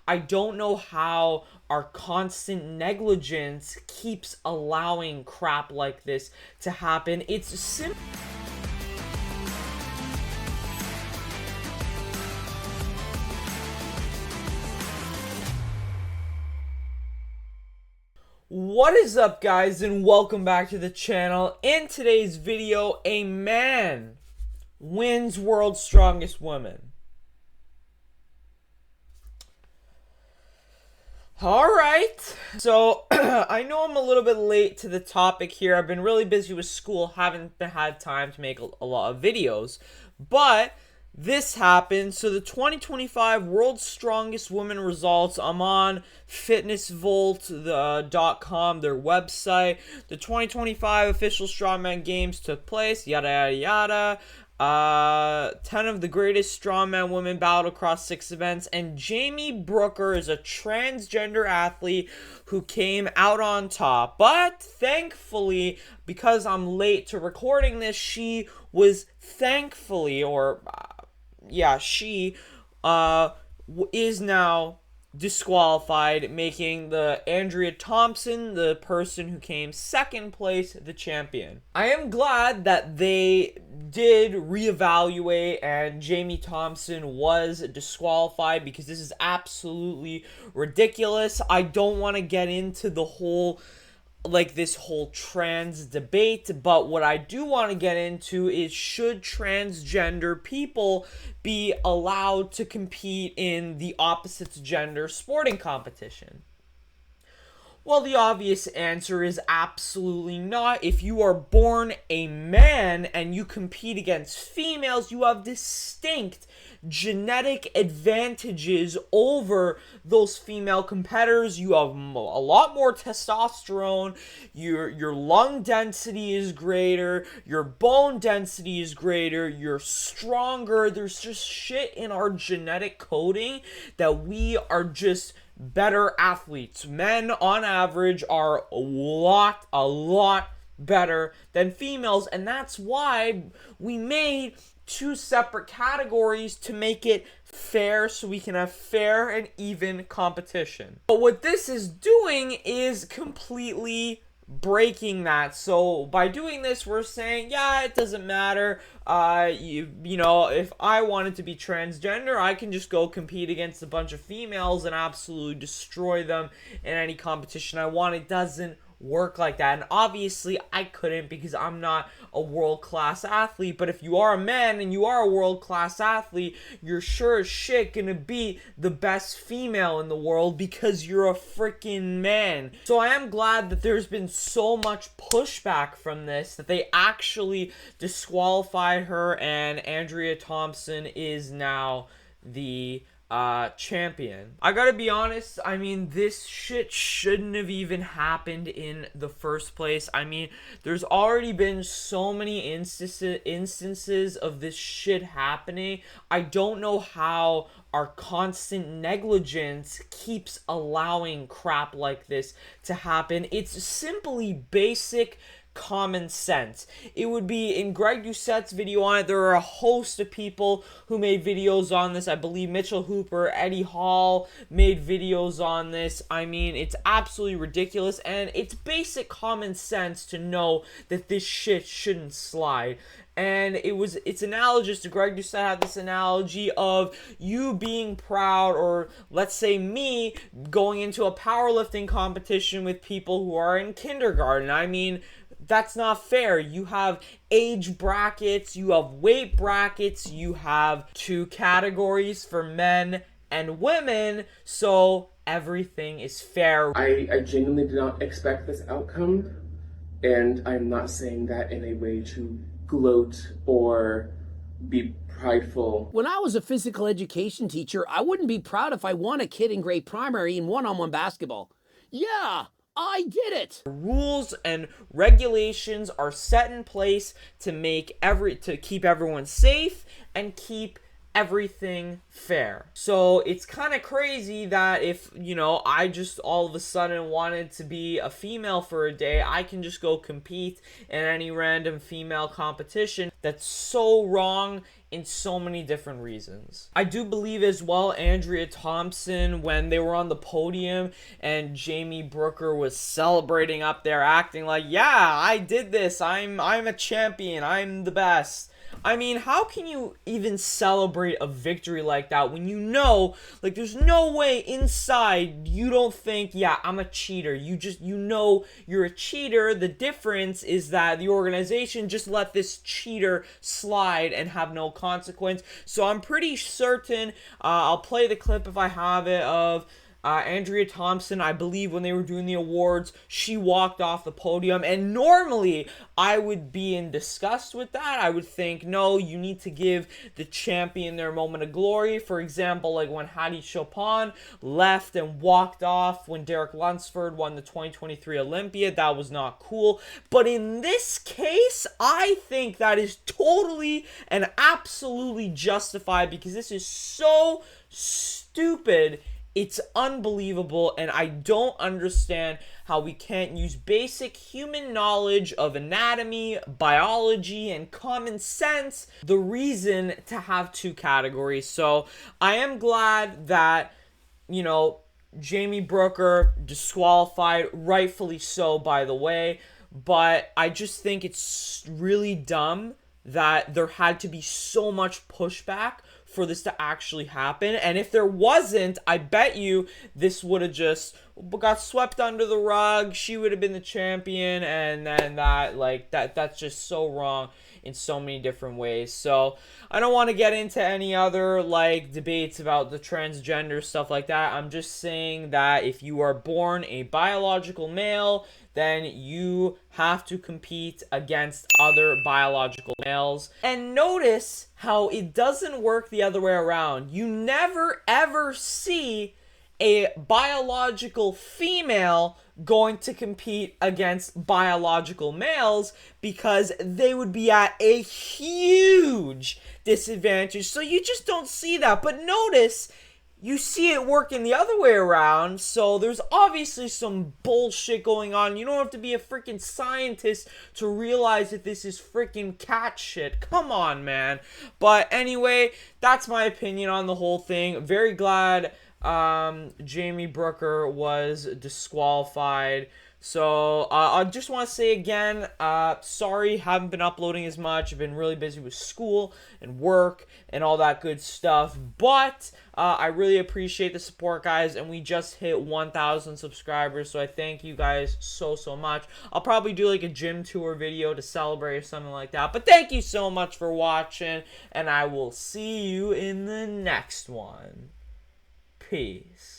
I don't know how our constant negligence keeps allowing crap like this to happen. It's simple. What is up, guys, and welcome back to the channel. In today's video, a man wins World's Strongest Woman. Alright, so I know I'm a little bit late to the topic here. I've been really busy with school, haven't had time to make a lot of videos, but this happened. So the 2025 World's Strongest Woman results, I'm on fitnessvolt.com, their website. The 2025 official strongman games took place, yada yada yada. 10 of the greatest strongman women battled across 6 events, and Jamie Brooker is a transgender athlete who came out on top. But thankfully, because I'm late to recording this, she was thankfully, she is now disqualified, making the Andrea Thompson, the person who came second place, the champion. I am glad that they did reevaluate and Jamie Thompson was disqualified, because this is absolutely ridiculous. I don't want to get into the whole this whole trans debate, but what I do want to get into is, should transgender people be allowed to compete in the opposite gender sporting competition? Well, the obvious answer is absolutely not. If you are born a man and you compete against females, you have distinct genetic advantages over those female competitors. You have a lot more testosterone, your lung density is greater, your bone density is greater, you're stronger. There's just shit in our genetic coding that we are just better athletes. Men on average are a lot better than females, and that's why we made 2 separate categories to make it fair, so we can have fair and even competition. But what this is doing is completely breaking that. So by doing this, we're saying, yeah, it doesn't matter. You know, if I wanted to be transgender, I can just go compete against a bunch of females and absolutely destroy them in any competition I want. It doesn't work like that, and obviously I couldn't, because I'm not a world-class athlete. But if you are a man and you are a world-class athlete, you're sure as shit gonna be the best female in the world, because you're a freaking man. So I am glad that there's been so much pushback from this, that they actually disqualified her, and Andrea Thompson is now the champion. I gotta be honest, I mean, this shit shouldn't have even happened in the first place. I mean, there's already been so many instances of this shit happening. I don't know how our constant negligence keeps allowing crap like this to happen. It's simply basic common sense. It would be in Greg Doucette's video on it. There are a host of people who made videos on this. I believe Mitchell Hooper, Eddie Hall made videos on this. I mean, it's absolutely ridiculous, and it's basic common sense to know that this shit shouldn't slide. And it's analogous to, Greg Doucette had this analogy of you being proud, or let's say me going into a powerlifting competition with people who are in kindergarten. I mean, that's not fair. You have age brackets, you have weight brackets, you have 2 categories for men and women, so everything is fair. I genuinely did not expect this outcome, and I'm not saying that in a way to gloat or be prideful. When I was a physical education teacher, I wouldn't be proud if I won a kid in grade primary in one-on-one basketball. Yeah, I did it. Rules and regulations are set in place to keep everyone safe and keep everything fair. So it's kind of crazy that if, you know, I just all of a sudden wanted to be a female for a day, I can just go compete in any random female competition. That's so wrong. in so many different reasons. I do believe as well Andrea Thompson, when they were on the podium and Jamie Brooker was celebrating up there, acting like, yeah, I did this, I'm a champion, I'm the best. I mean, how can you even celebrate a victory like that when you know, like, there's no way inside you don't think, yeah, I'm a cheater. You know you're a cheater. The difference is that the organization just let this cheater slide and have no consequence. So I'm pretty certain, I'll play the clip if I have it, of Andrea Thompson. I believe when they were doing the awards, she walked off the podium, and normally I would be in disgust with that. I would think, no, you need to give the champion their moment of glory. For example, like when Hattie Chopin left and walked off when Derek Lunsford won the 2023 Olympia. That was not cool. But in this case, I think that is totally and absolutely justified, because this is so stupid. It's unbelievable, and I don't understand how we can't use basic human knowledge of anatomy, biology, and common sense, the reason to have two categories. So I am glad that, you know, Jamie Brooker disqualified, rightfully so, by the way, but I just think it's really dumb that there had to be so much pushback for this to actually happen. And if there wasn't, I bet you this would have just got swept under the rug. She would have been the champion, and then that's just so wrong in so many different ways. So I don't want to get into any other like debates about the transgender stuff like that. I'm just saying that if you are born a biological male, then you have to compete against other biological males. And notice how it doesn't work the other way around. You never ever see a biological female going to compete against biological males, because they would be at a huge disadvantage. So you just don't see that. But notice, you see it working the other way around, so there's obviously some bullshit going on. You don't have to be a freaking scientist to realize that this is freaking cat shit. Come on, man. But anyway, that's my opinion on the whole thing. Very glad Jamie Brooker was disqualified. So I just want to say again, sorry, haven't been uploading as much. I've been really busy with school and work and all that good stuff. But I really appreciate the support, guys. And we just hit 1,000 subscribers. So I thank you guys so much. I'll probably do like a gym tour video to celebrate or something like that. But thank you so much for watching. And I will see you in the next one. Peace.